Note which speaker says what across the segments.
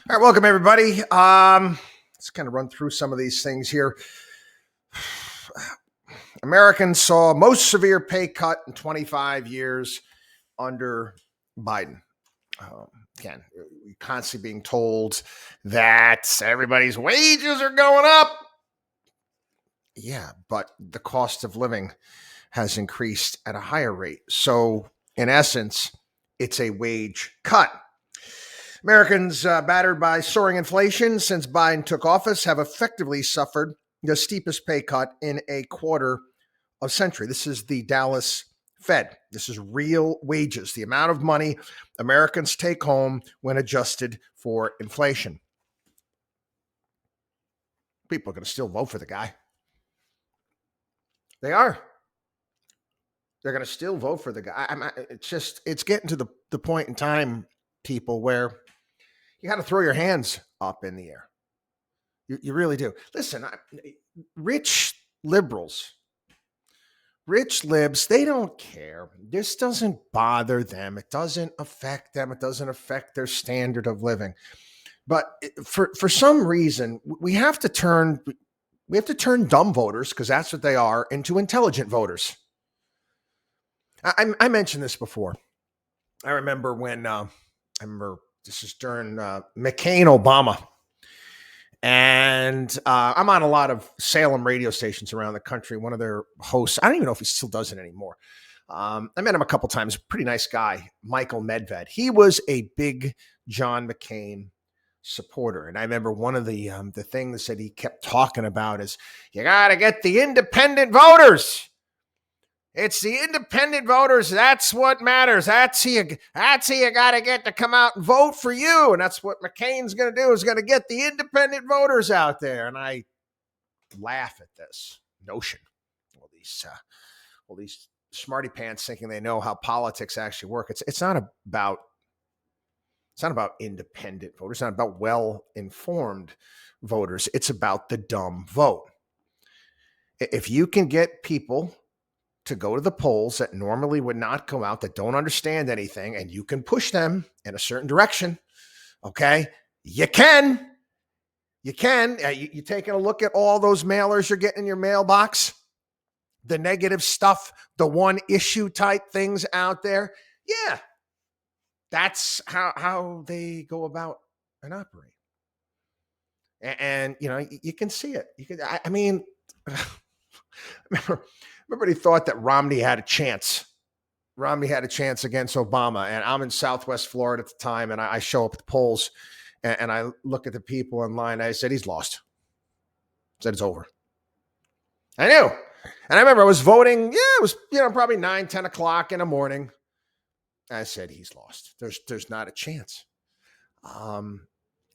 Speaker 1: All right, welcome everybody. Let's kind of run through some of these things here. Americans saw most severe pay cut in 25 years under Biden. Again, we're constantly being told that everybody's wages are going up. Yeah, but the cost of living has increased at a higher rate. So, in essence, it's a wage cut. Americans battered by soaring inflation since Biden took office have effectively suffered the steepest pay cut in a quarter of century. This is the Dallas Fed. This is real wages, the amount of money Americans take home when adjusted for inflation. People are going to still vote for the guy. They are. They're going to still vote for the guy. It's getting to the point in time, people, where you got to throw your hands up in the air. You really do. Listen, rich liberals, rich libs, they don't care. This doesn't bother them. It doesn't affect them. It doesn't affect their standard of living. But for some reason, we have to turn dumb voters, because that's what they are, into intelligent voters. I mentioned this before. I remember when this is during McCain-Obama. And I'm on a lot of Salem radio stations around the country. One of their hosts, I don't even know if he still does it anymore. I met him a couple times. Pretty nice guy, Michael Medved. He was a big John McCain supporter. And I remember one of the things that he kept talking about is, you got to get the independent voters. It's the independent voters. That's what matters. That's who you got to get to come out and vote for you. And that's what McCain's going to do, is going to get the independent voters out there. And I laugh at this notion. All these smarty pants thinking they know how politics actually work. It's not about independent voters. It's not about well-informed voters. It's about the dumb vote. If you can get people to go to the polls that normally would not go out, that don't understand anything, and you can push them in a certain direction, okay? You can. You taking a look at all those mailers you're getting in your mailbox, the negative stuff, the one issue type things out there? Yeah, that's how they go about and operate. And you can see it. Remember he thought that Romney had a chance. Romney had a chance against Obama. And I'm in Southwest Florida at the time, and I show up at the polls, and I look at the people in line. I said, he's lost. I said, it's over. I knew. And I remember I was voting. Yeah, it was probably 9, 10 o'clock in the morning. I said, he's lost. There's not a chance.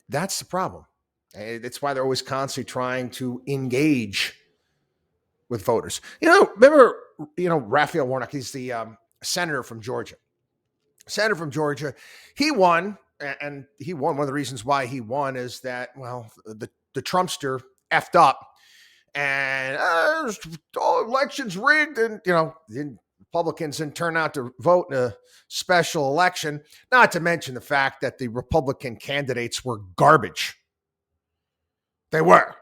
Speaker 1: That's the problem. It's why they're always constantly trying to engage with voters. Remember, Raphael Warnock, he's the senator from Georgia. He won, and he won. One of the reasons why he won is that, well, the Trumpster effed up, and all elections rigged, and, the Republicans didn't turn out to vote in a special election, not to mention the fact that the Republican candidates were garbage. They were.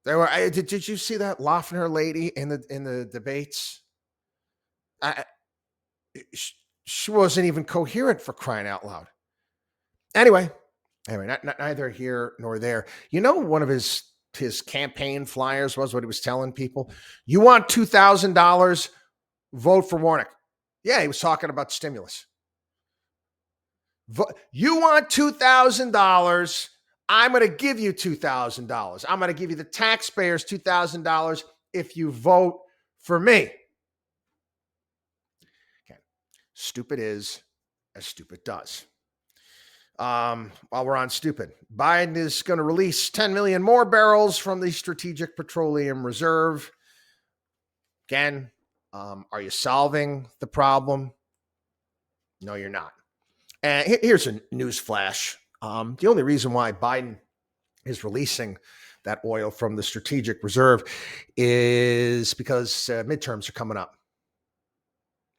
Speaker 1: Did you see that Loeffner lady in the debates? She wasn't even coherent, for crying out loud. Anyway, neither here nor there. One of his campaign flyers was what he was telling people. You want $2,000? Vote for Warnock. Yeah, he was talking about stimulus. You want $2,000? I'm going to give you $2,000. I'm going to give you the taxpayers $2,000 if you vote for me. Okay. Stupid is as stupid does. While we're on stupid, Biden is going to release 10 million more barrels from the Strategic Petroleum Reserve. Again, are you solving the problem? No, you're not. And here's a news flash. The only reason why Biden is releasing that oil from the Strategic Reserve is because midterms are coming up.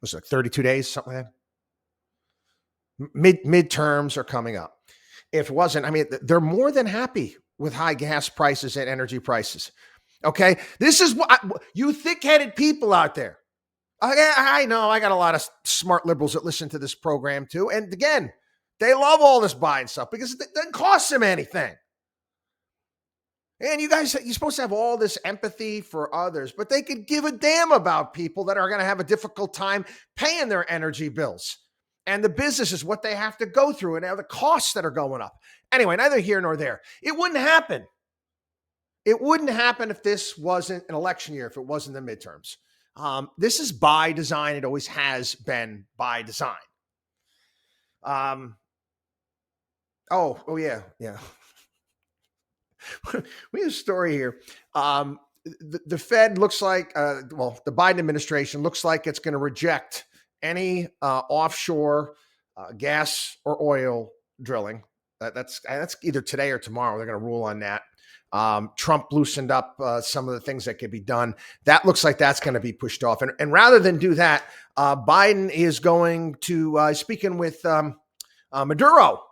Speaker 1: Was it like 32 days, something like that? Midterms are coming up. if it wasn't. I mean, they're more than happy with high gas prices and energy prices. Okay. This is what you thick-headed people out there. I know I got a lot of smart liberals that listen to this program too. And again, they love all this buying stuff because it doesn't cost them anything. And you guys, you're supposed to have all this empathy for others, but they could give a damn about people that are going to have a difficult time paying their energy bills and the businesses, what they have to go through and the costs that are going up. Anyway, neither here nor there. It wouldn't happen. It wouldn't happen if this wasn't an election year, if it wasn't the midterms. This is by design. It always has been by design. Yeah. We have a story here. The Fed looks like, the Biden administration looks like it's going to reject any offshore gas or oil drilling. That's either today or tomorrow. They're going to rule on that. Trump loosened up some of the things that could be done. That looks like that's going to be pushed off. And rather than do that, Biden is going to speaking with Maduro.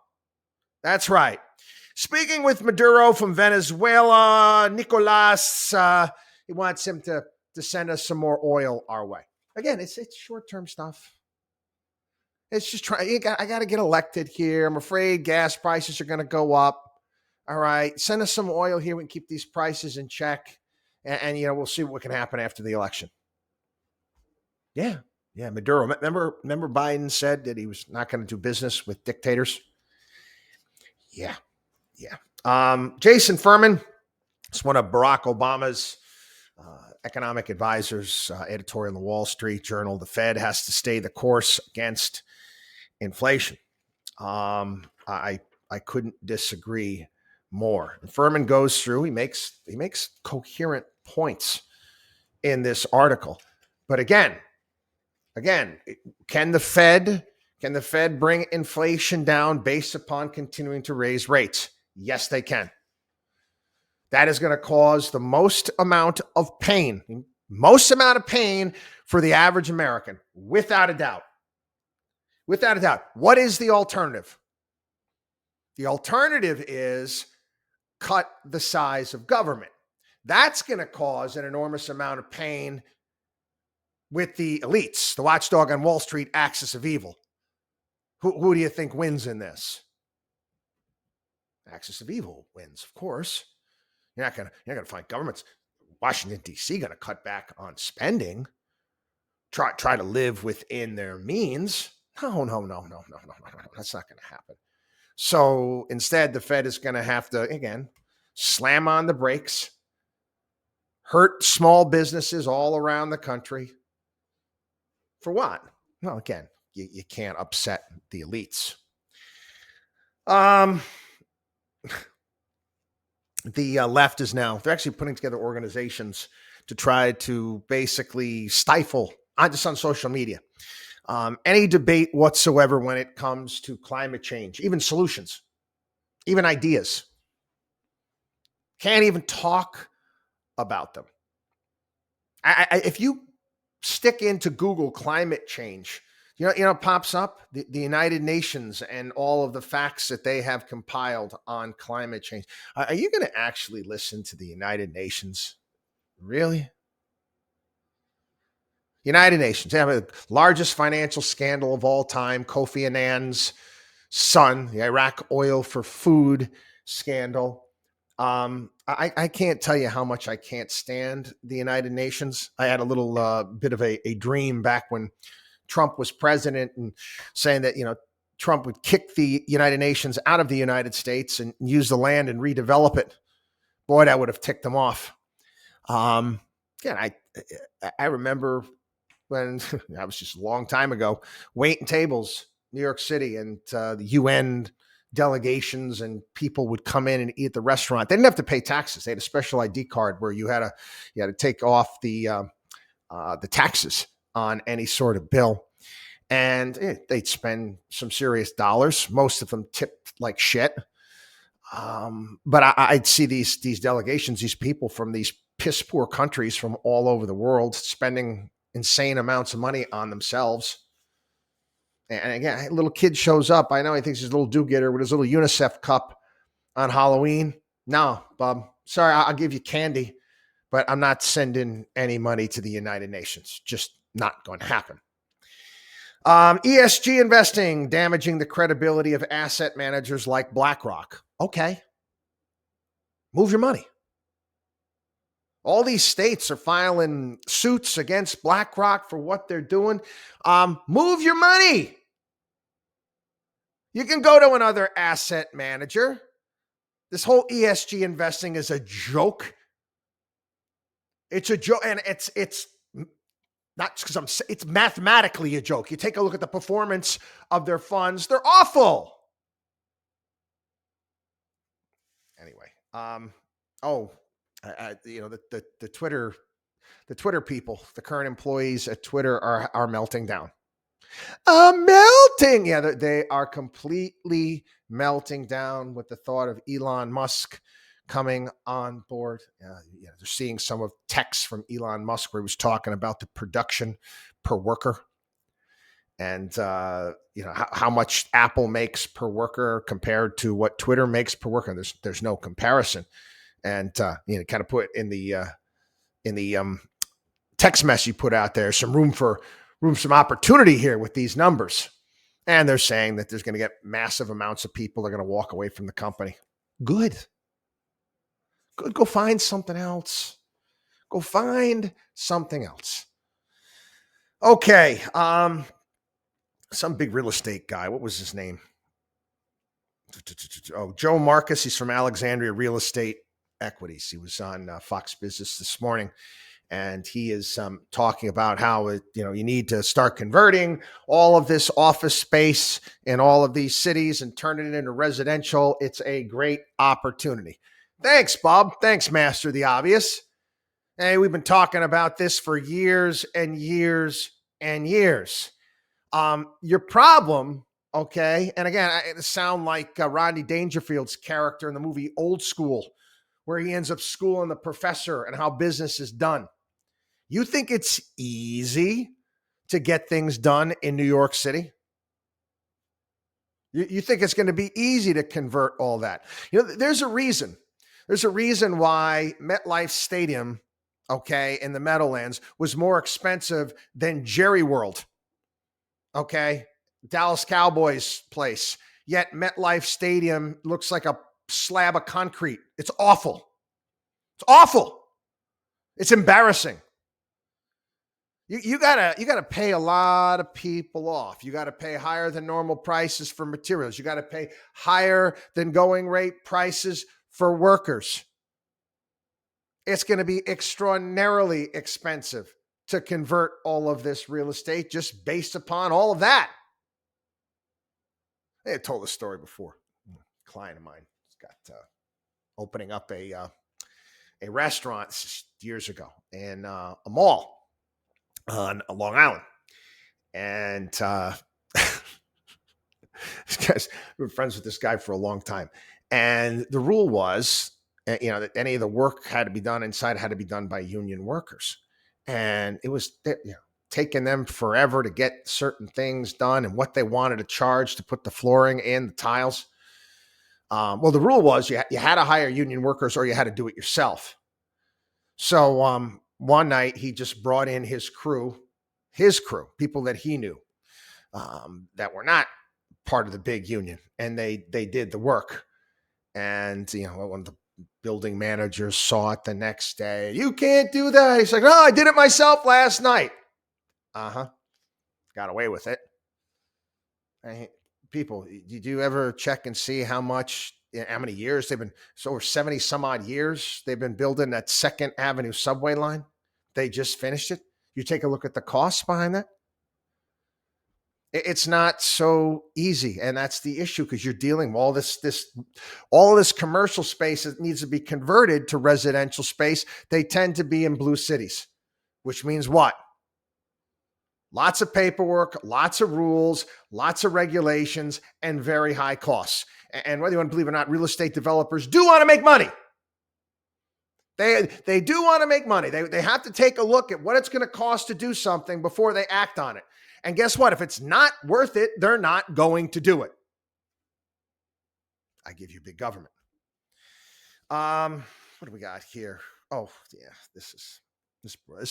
Speaker 1: That's right. Speaking with Maduro from Venezuela, Nicolas, he wants him to send us some more oil our way. Again, it's short-term stuff. It's just I got to get elected here. I'm afraid gas prices are going to go up. All right, send us some oil here. We can keep these prices in check, and we'll see what can happen after the election. Yeah, Maduro. Remember Biden said that he was not going to do business with dictators. Yeah. Jason Furman is one of Barack Obama's economic advisors, editorial in the Wall Street Journal. The Fed has to stay the course against inflation. I couldn't disagree more. And Furman goes through. He makes coherent points in this article. But again, can the Fed bring inflation down based upon continuing to raise rates? Yes, they can. That is going to cause the most amount of pain for the average American, without a doubt. Without a doubt. What is the alternative? The alternative is cut the size of government. That's going to cause an enormous amount of pain with the elites, the watchdog on Wall Street axis of evil. Who do you think wins in this? Axis of evil wins, of course. You're not gonna find governments. Washington, D.C. going to cut back on spending. Try to live within their means. No. That's not going to happen. So instead, the Fed is going to have to, again, slam on the brakes, hurt small businesses all around the country. For what? Well, again, you can't upset the elites. The left is now, they're actually putting together organizations to try to basically stifle, just on social media, any debate whatsoever when it comes to climate change, even solutions, even ideas. Can't even talk about them. If you stick into Google climate change, you know, it pops up the United Nations and all of the facts that they have compiled on climate change. Are you going to actually listen to the United Nations? Really? United Nations, they have the largest financial scandal of all time, Kofi Annan's son, the Iraq oil for food scandal. I can't tell you how much I can't stand the United Nations. I had a little bit of a dream back when Trump was president and saying that, Trump would kick the United Nations out of the United States and use the land and redevelop it. Boy, that would have ticked him off. I remember when that was just a long time ago, waiting tables, New York City, and the UN delegations and people would come in and eat at the restaurant. They didn't have to pay taxes. They had a special ID card where you had to take off the taxes on any sort of bill. And they'd spend some serious dollars. Most of them tipped like shit. But I'd see these delegations, these people from these piss poor countries from all over the world spending insane amounts of money on themselves. And again, a little kid shows up. I know he thinks he's a little do-getter with his little UNICEF cup on Halloween. No, Bob, sorry, I'll give you candy, but I'm not sending any money to the United Nations. Just not going to happen. ESG investing, damaging the credibility of asset managers like BlackRock. Okay. Move your money. All these states are filing suits against BlackRock for what they're doing. Move your money. You can go to another asset manager. This whole ESG investing is a joke. It's a joke, and it's not because it's mathematically a joke. You take a look at the performance of their funds; they're awful. Anyway, the Twitter people, the current employees at Twitter are melting down. Melting. Yeah, they are completely melting down with the thought of Elon Musk coming on board. They're seeing some of texts from Elon Musk where he was talking about the production per worker and how much Apple makes per worker compared to what Twitter makes per worker. There's no comparison, and kind of put in the text message you put out there some opportunity here with these numbers. And they're saying that there's going to get massive amounts of people are going to walk away from the company. Good. Go find something else. Okay. Some big real estate guy. What was his name? Oh, Joe Marcus. He's from Alexandria Real Estate Equities. He was on Fox Business this morning. And he is talking about how you need to start converting all of this office space in all of these cities and turning it into residential. It's a great opportunity. Thanks, Bob. Thanks, Master of the Obvious. Hey, we've been talking about this for years and years and years. Your problem, okay, and again, it sound like Rodney Dangerfield's character in the movie Old School, where he ends up schooling the professor and how business is done. You think it's easy to get things done in New York City? You think it's going to be easy to convert all that? There's a reason. There's a reason why MetLife Stadium, okay, in the Meadowlands was more expensive than Jerry World, okay, Dallas Cowboys place. Yet MetLife Stadium looks like a slab of concrete. It's awful. It's awful. It's embarrassing. You gotta pay a lot of people off. You gotta pay higher than normal prices for materials. You gotta pay higher than going rate prices for workers. It's going to be extraordinarily expensive to convert all of this real estate just based upon all of that. I had told this story before. A client of mine got opening up a restaurant years ago in a mall on Long Island. And this guy's been friends with this guy for a long time. And the rule was, that any of the work had to be done inside had to be done by union workers. And it was taking them forever to get certain things done and what they wanted to charge to put the flooring in, the tiles. Well, the rule was you had to hire union workers or you had to do it yourself. So one night he just brought in his crew, people that he knew that were not part of the big union, and they did the work. And when the building managers saw it the next day, you can't do that. He's like, "No, I did it myself last night." Got away with it. People, did you ever check and see how many years they've been? So over 70 some odd years they've been building that 2nd Avenue subway line. They just finished it. You take a look at the costs behind that. It's not so easy, and that's the issue, because you're dealing with all this commercial space that needs to be converted to residential space. They tend to be in blue cities, which means what? Lots of paperwork, lots of rules, lots of regulations, and very high costs. And whether you want to believe it or not, real estate developers do want to make money. They do want to make money. They have to take a look at what it's going to cost to do something before they act on it. And guess what? If it's not worth it, they're not going to do it. I give you big government. What do we got here? Oh, yeah, this is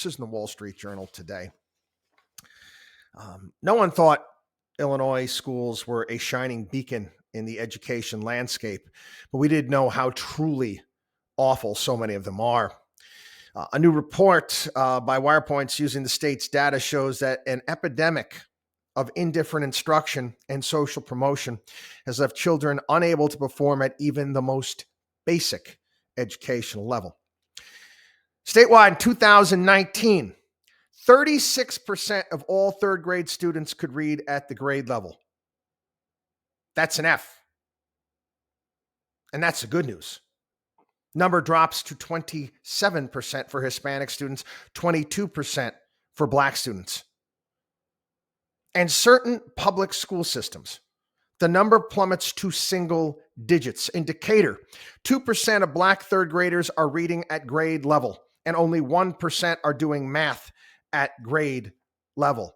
Speaker 1: in the Wall Street Journal today. No one thought Illinois schools were a shining beacon in the education landscape, but we didn't know how truly awful so many of them are. A new report by WirePoints using the state's data shows that an epidemic of indifferent instruction and social promotion has left children unable to perform at even the most basic educational level. Statewide in 2019, 36% of all third grade students could read at the grade level. That's an F. And that's the good news. Number drops to 27% for Hispanic students, 22% for Black students. And certain public school systems, the number plummets to single digits. In Decatur, 2% of Black third graders are reading at grade level, and only 1% are doing math at grade level.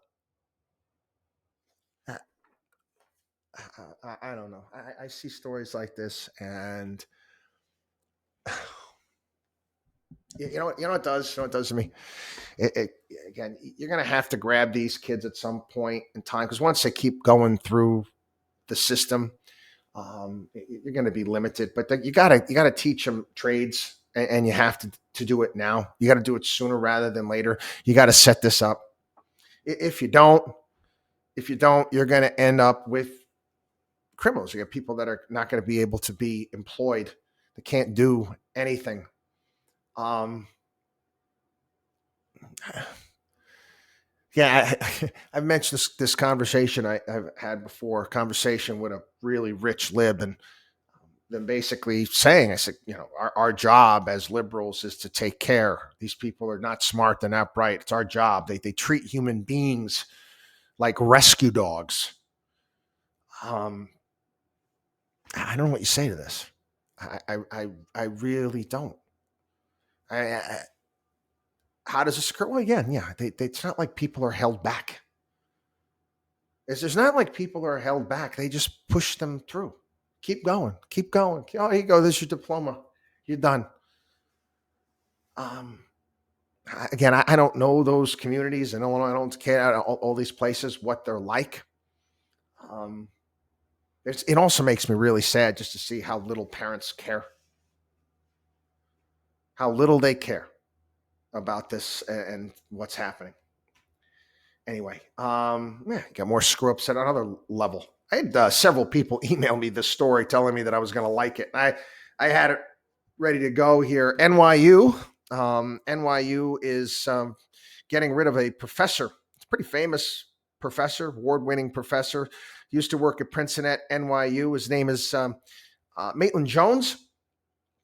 Speaker 1: I don't know. I see stories like this, and you know what it does? You know what it does to me? Again, you're going to have to grab these kids at some point in time, because once they keep going through the system, you're going to be limited. But you got to teach them trades, and you have to do it now. You got to do it sooner rather than later. You got to set this up. If you don't, you're going to end up with criminals. You got people that are not going to be able to be employed. They can't do anything. Yeah, I've mentioned this conversation I've had before, a conversation with a really rich lib, and them basically saying, I said, our job as liberals is to take care. These people are not smart, they're not bright. It's our job. They treat human beings like rescue dogs. I don't know what you say to this. I really don't. How does this occur? Well, again, it's not like people are held back. It's not like people are held back. They just push them through. Keep going. Oh, here you go. This is your diploma. You're done. Again, I don't know those communities in Illinois. I don't care all these places, what they're like. It also makes me really sad just to see how little parents care. How little they care about this and what's happening. Anyway, got more screw ups at another level. I had several people email me this story telling me that I was going to like it. I had it ready to go here. NYU is getting rid of a professor. It's a pretty famous professor, award-winning professor. Used to work at Princeton at NYU. His name is Maitland Jones.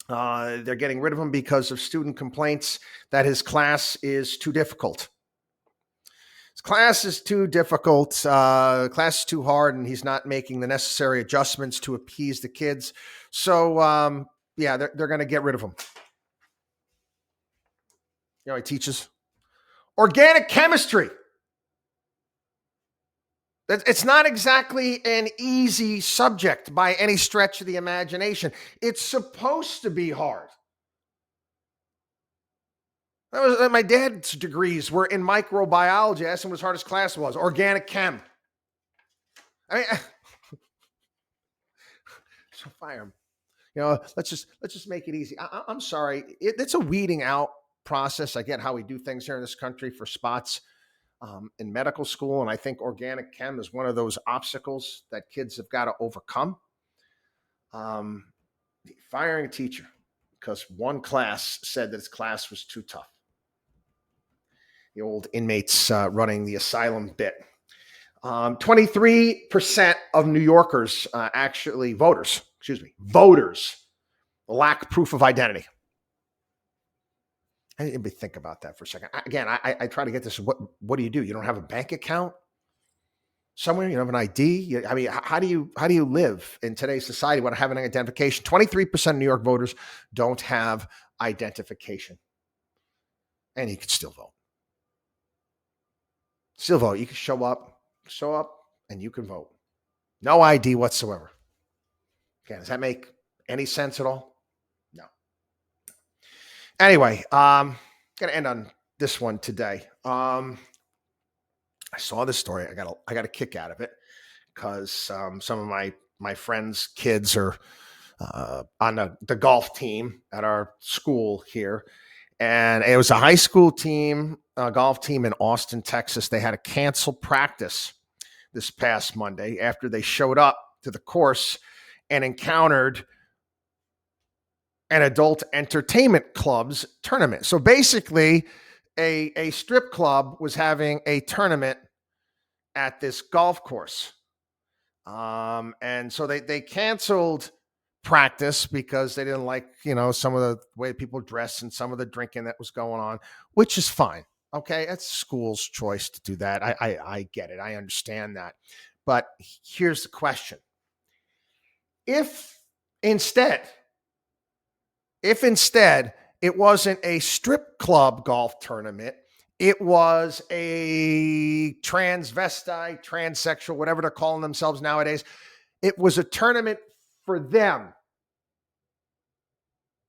Speaker 1: They're getting rid of him because of student complaints that his class is too difficult. His class is too difficult. Class is too hard, and he's not making the necessary adjustments to appease the kids. So, they're going to get rid of him. He teaches organic chemistry. It's not exactly an easy subject by any stretch of the imagination. It's supposed to be hard. That was my dad's degrees were in microbiology. I asked him what his hardest class was. Organic chem. I mean, so fire him. Let's just make it easy. I'm sorry. It's a weeding out process. I get how we do things here in this country for spots in medical school, and I think organic chem is one of those obstacles that kids have got to overcome. Firing a teacher because one class said that his class was too tough. The old inmates running the asylum bit. 23% of New Yorkers, voters lack proof of identity. I didn't even think about that for a second. Again, I try to get this. What do? You don't have a bank account somewhere? You don't have an ID? I mean, how do you live in today's society without having an identification? 23% of New York voters don't have identification. And you can still vote. Still vote. You can show up, and you can vote. No ID whatsoever. Okay, does that make any sense at all? No. Anyway, gonna end on this one today. I saw this story. I got a kick out of it because some of my friends' kids are on the golf team at our school here, and it was a high school team, golf team in Austin, Texas. They had to cancel practice this past Monday after they showed up to the course and encountered an adult entertainment club's tournament. So basically, a strip club was having a tournament at this golf course. And so they canceled practice because they didn't like, some of the way people dress and some of the drinking that was going on, which is fine. Okay. It's school's choice to do that. I get it. I understand that. But here's the question. If instead it wasn't a strip club golf tournament, it was a transvestite, transsexual, whatever they're calling themselves nowadays, it was a tournament for them,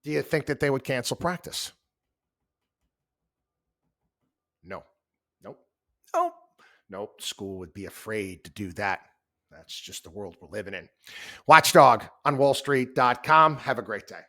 Speaker 1: do you think that they would cancel practice? No. Nope. School would be afraid to do that. That's just the world we're living in. Watchdog on wallstreet.com. Have a great day.